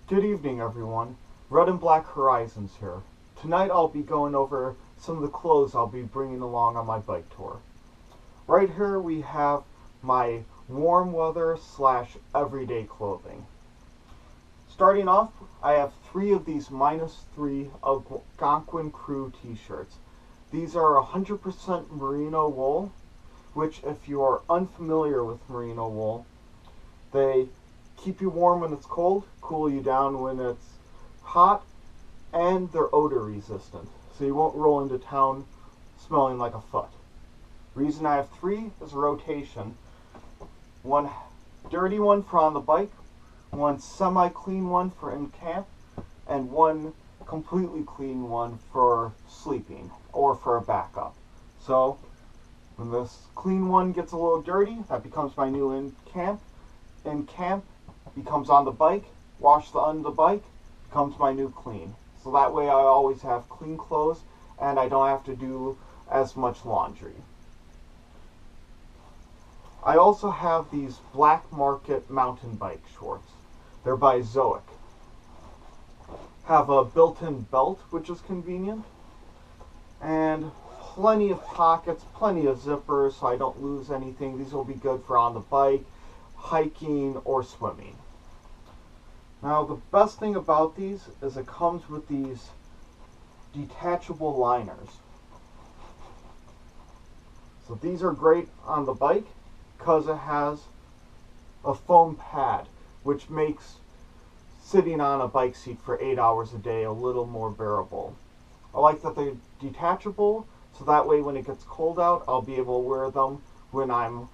Good evening, everyone. Red and Black Horizons here. Tonight I'll be going over some of the clothes I'll be bringing along on my bike tour. Right here we have my warm weather slash everyday clothing. Starting off, I have 3 of these -3 Algonquin Crew t-shirts. These are 100% merino wool, which if you are unfamiliar with merino wool, they keep you warm when it's cold, cool you down when it's hot, and they're odor resistant, so you won't roll into town smelling like a foot. Reason I have 3 is rotation. One dirty one for on the bike, one semi-clean one for in camp, and one completely clean one for sleeping or for a backup. So when this clean one gets a little dirty, that becomes my new in camp. In camp becomes on the bike, wash the on the bike, becomes my new clean. So that way I always have clean clothes and I don't have to do as much laundry. I also have these Black Market mountain bike shorts. They're by Zoic. Have a built-in belt, which is convenient, and plenty of pockets, plenty of zippers so I don't lose anything. These will be good for on the bike, hiking, or swimming. Now the best thing about these is it comes with these detachable liners. So these are great on the bike because it has a foam pad, which makes sitting on a bike seat for 8 hours a day a little more bearable. I like that they're detachable, so that way when it gets cold out, I'll be able to wear them when I'm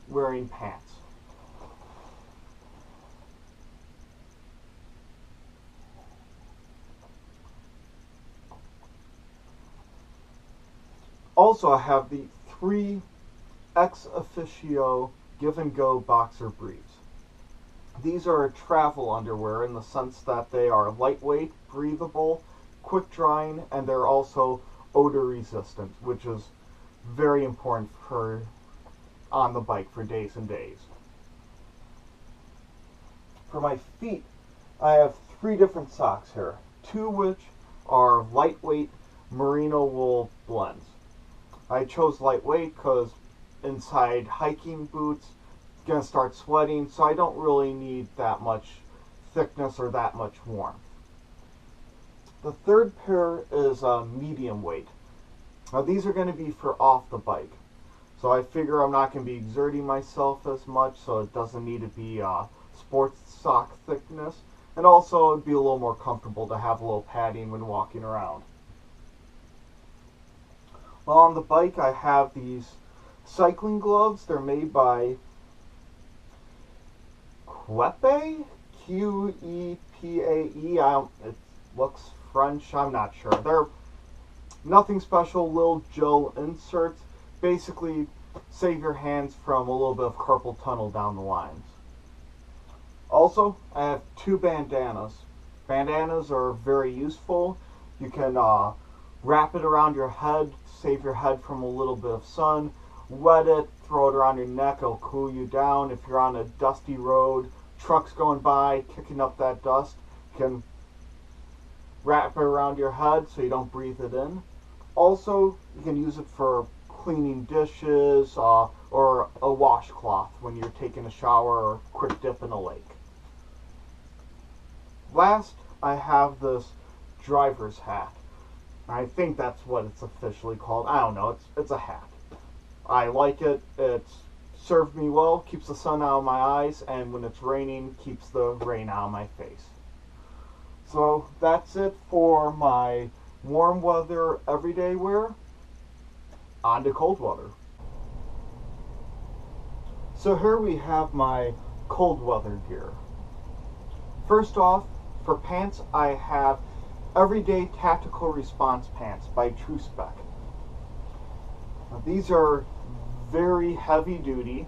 wearing pants. Also, I have the 3 Ex Officio Give and Go boxer briefs. These are travel underwear in the sense that they are lightweight, breathable, quick drying, and they're also odor resistant, which is very important for on the bike for days and days. For my feet, I have 3 different socks here, 2 which are lightweight merino wool blends. I chose lightweight because inside hiking boots, gonna start sweating, so I don't really need that much thickness or that much warmth. The third pair is medium weight. Now these are going to be for off the bike, so I figure I'm not going to be exerting myself as much, so it doesn't need to be sports sock thickness, and also it'd be a little more comfortable to have a little padding when walking around. While on the bike, I have these cycling gloves. They're made by Quepae, Quepae. It looks French. I'm not sure. They're nothing special. Little gel inserts. Basically, save your hands from a little bit of carpal tunnel down the lines. Also, I have 2 bandanas. Bandanas are very useful. You can wrap it around your head, save your head from a little bit of sun, wet it, throw it around your neck, it'll cool you down. If you're on a dusty road, trucks going by, kicking up that dust, you can wrap it around your head so you don't breathe it in. Also, you can use it for cleaning dishes or a washcloth when you're taking a shower or a quick dip in a lake. Last, I have this driver's hat. I think that's what it's officially called. I don't know. It's a hat. I like it. It's served me well, keeps the sun out of my eyes, and when it's raining, keeps the rain out of my face. So that's it for my warm weather everyday wear. On to cold weather. So here we have my cold weather gear. First off, for pants, I have Everyday Tactical Response Pants by True Spec. Now, these are very heavy duty,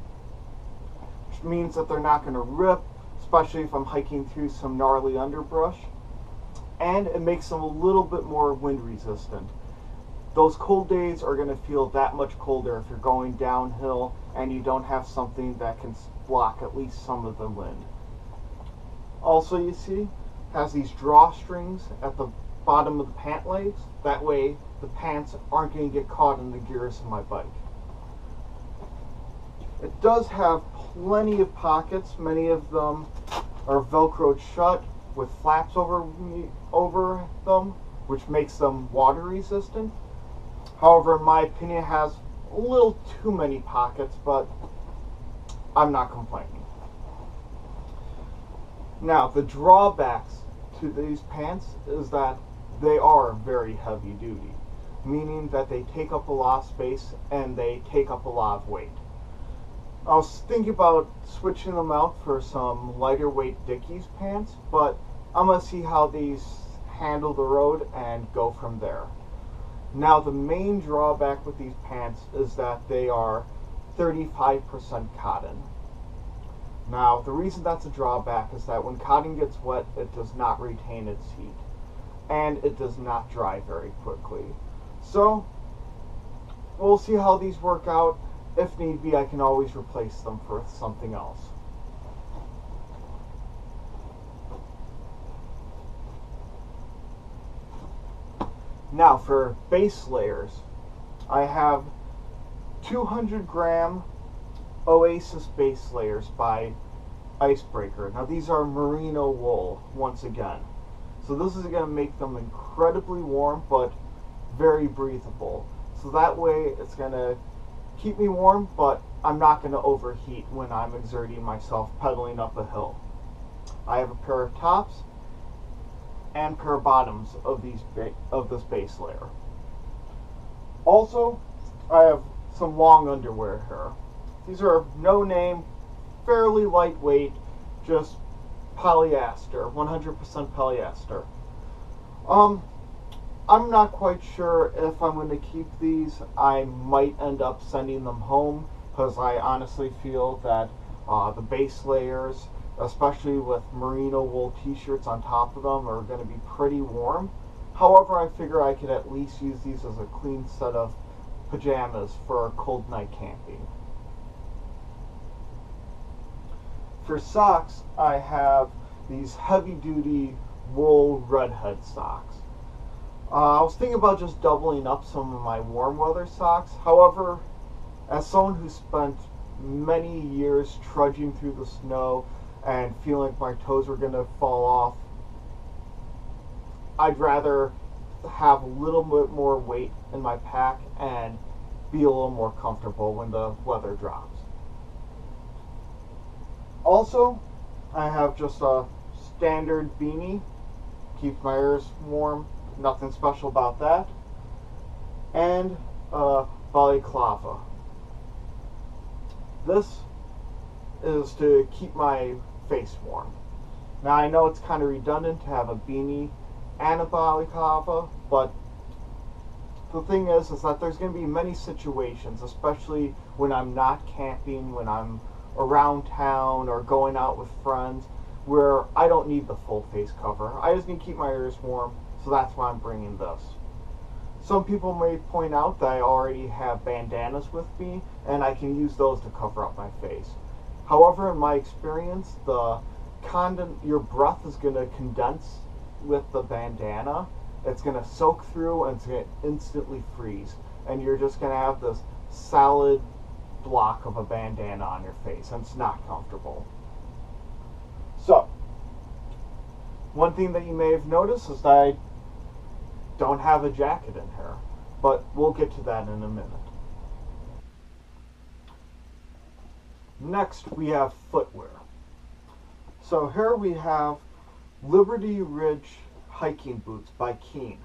which means that they're not going to rip, especially if I'm hiking through some gnarly underbrush, and it makes them a little bit more wind resistant. Those cold days are going to feel that much colder if you're going downhill and you don't have something that can block at least some of the wind. Also, you see, has these drawstrings at the bottom of the pant legs. That way, the pants aren't going to get caught in the gears of my bike. It does have plenty of pockets. Many of them are velcroed shut with flaps over them, which makes them water resistant. However, in my opinion, it has a little too many pockets, but I'm not complaining. Now, the drawbacks to these pants is that they are very heavy duty, meaning that they take up a lot of space and they take up a lot of weight. I was thinking about switching them out for some lighter weight Dickies pants, but I'm going to see how these handle the road and go from there. Now, the main drawback with these pants is that they are 35% cotton. Now, the reason that's a drawback is that when cotton gets wet, it does not retain its heat, and it does not dry very quickly. So, we'll see how these work out. If need be, I can always replace them for something else. Now, for base layers, I have 200 gram Oasis base layers by Icebreaker. Now, these are merino wool, once again. So this is going to make them incredibly warm, but very breathable. So that way, it's going to keep me warm, but I'm not going to overheat when I'm exerting myself pedaling up a hill. I have a pair of tops and pair of bottoms of this base layer. Also, I have some long underwear here. These are no name, fairly lightweight, just polyester, 100% polyester. I'm not quite sure if I'm going to keep these. I might end up sending them home because I honestly feel that the base layers, especially with merino wool t-shirts on top of them, are going to be pretty warm. However, I figure I could at least use these as a clean set of pajamas for a cold night camping. For socks, I have these heavy-duty wool redhead socks. I was thinking about just doubling up some of my warm weather socks. However, as someone who spent many years trudging through the snow and feeling like my toes were going to fall off, I'd rather have a little bit more weight in my pack and be a little more comfortable when the weather drops. Also, I have just a standard beanie, keeps my ears warm, nothing special about that, and a balaclava. This is to keep my face warm. Now, I know it's kind of redundant to have a beanie and a balaclava, but the thing is that there's going to be many situations, especially when I'm not camping, when I'm around town or going out with friends, where I don't need the full face cover. I just need to keep my ears warm, so that's why I'm bringing this. Some people may point out that I already have bandanas with me, and I can use those to cover up my face. However, in my experience, your breath is going to condense with the bandana. It's going to soak through and it's going to instantly freeze. And you're just going to have this solid block of a bandana on your face, and it's not comfortable. So, one thing that you may have noticed is that I don't have a jacket in here, but we'll get to that in a minute. Next, we have footwear. So here we have Liberty Ridge hiking boots by Keen.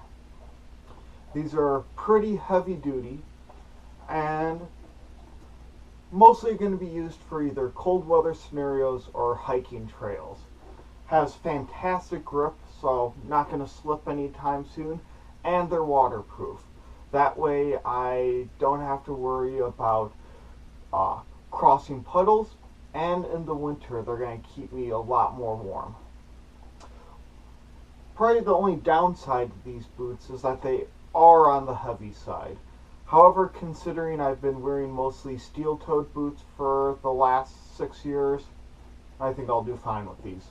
These are pretty heavy duty and mostly going to be used for either cold weather scenarios or hiking trails. Has fantastic grip, so not going to slip anytime soon, and they're waterproof. That way I don't have to worry about crossing puddles, and in the winter they're going to keep me a lot more warm. Probably the only downside to these boots is that they are on the heavy side. However, considering I've been wearing mostly steel-toed boots for the last 6 years, I think I'll do fine with these.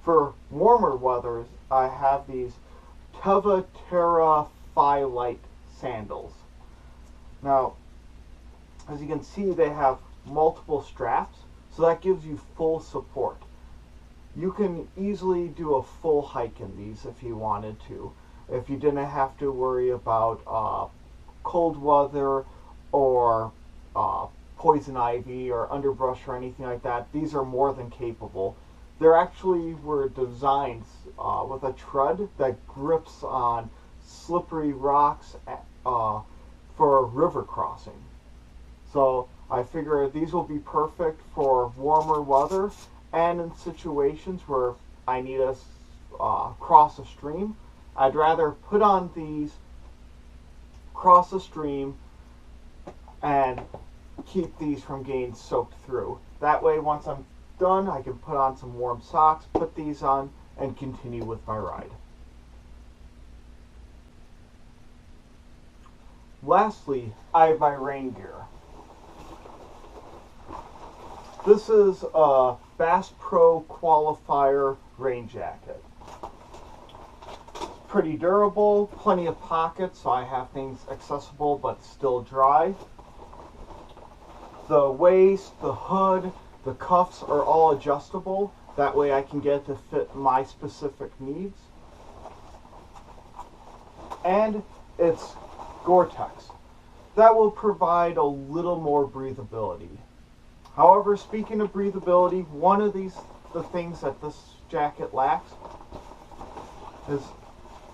For warmer weathers, I have these Teva Terra Phi Light sandals. Now, as you can see, they have multiple straps, so that gives you full support. You can easily do a full hike in these if you wanted to. If you didn't have to worry about cold weather or poison ivy or underbrush or anything like that, these are more than capable. They actually were designed with a tread that grips on slippery rocks for river crossing. So I figure these will be perfect for warmer weather and in situations where I need to cross a stream. I'd rather put on these, cross a stream, and keep these from getting soaked through. That way, once I'm done, I can put on some warm socks, put these on, and continue with my ride. Lastly, I have my rain gear. This is a Bass Pro Qualifier rain jacket. Pretty durable, plenty of pockets, so I have things accessible but still dry. The waist, the hood, the cuffs are all adjustable. That way I can get it to fit my specific needs. And it's Gore-Tex. That will provide a little more breathability. However, speaking of breathability, one of the things that this jacket lacks is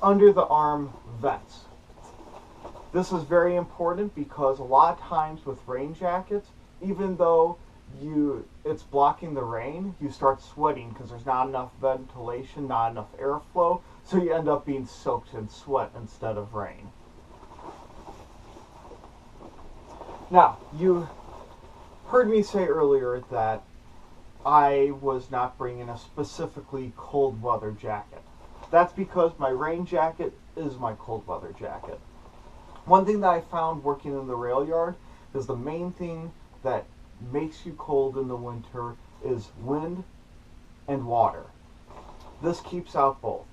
under the arm vents. This is very important because a lot of times with rain jackets, even though it's blocking the rain, you start sweating because there's not enough ventilation, not enough airflow, so you end up being soaked in sweat instead of rain. Now, you heard me say earlier that I was not bringing a specifically cold weather jacket. That's because my rain jacket is my cold weather jacket. One thing that I found working in the rail yard is the main thing that makes you cold in the winter is wind and water. This keeps out both.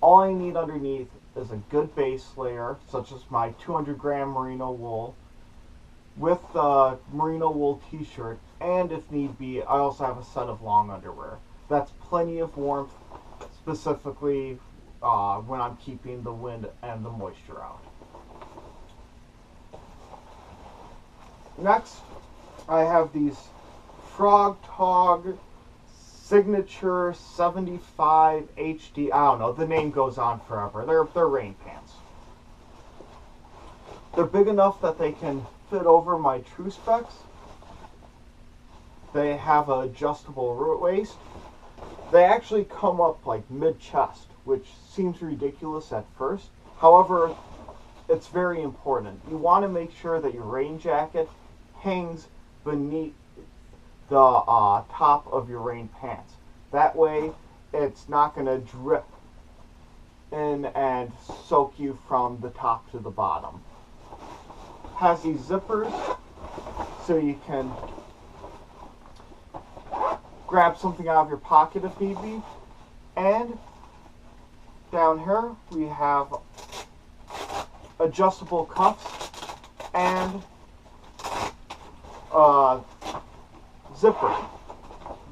All I need underneath is a good base layer, such as my 200-gram merino wool, with a merino wool t-shirt, and if need be, I also have a set of long underwear. That's plenty of warmth, specifically when I'm keeping the wind and the moisture out. Next, I have these Frog Tog Signature 75 HD. I don't know, the name goes on forever. They're rain pants. They're big enough that they can fit over my true specs. They have an adjustable waist. They actually come up like mid-chest, which seems ridiculous at first. However, it's very important. You want to make sure that your rain jacket hangs beneath the top of your rain pants. That way, it's not going to drip in and soak you from the top to the bottom. Has these zippers so you can grab something out of your pocket if need be. And down here we have adjustable cuffs and zipper.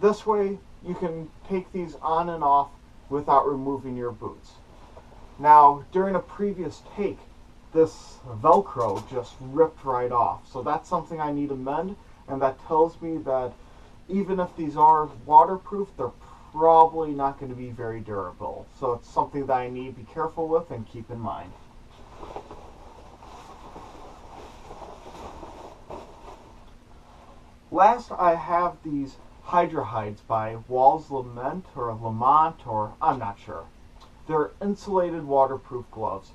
This way you can take these on and off without removing your boots. Now, during a previous take, this Velcro just ripped right off. So that's something I need to mend, and that tells me that even if these are waterproof, they're probably not going to be very durable. So it's something that I need to be careful with and keep in mind. Last, I have these Hydra Hides by Walls Lament or Lamont, or I'm not sure. They're insulated waterproof gloves.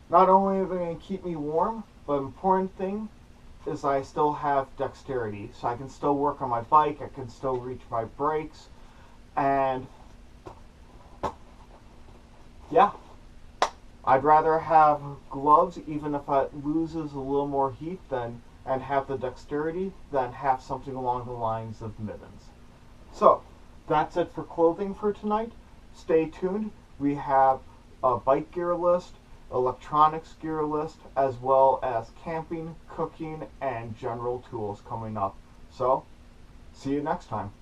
Not only are they going to keep me warm, but the important thing is I still have dexterity. So I can still work on my bike, I can still reach my brakes, and yeah. I'd rather have gloves, even if it loses a little more heat, and have the dexterity than have something along the lines of mittens. So, That's it for clothing for tonight. Stay tuned. We have a bike gear list, electronics gear list, as well as camping, cooking, and general tools coming up. So, see you next time.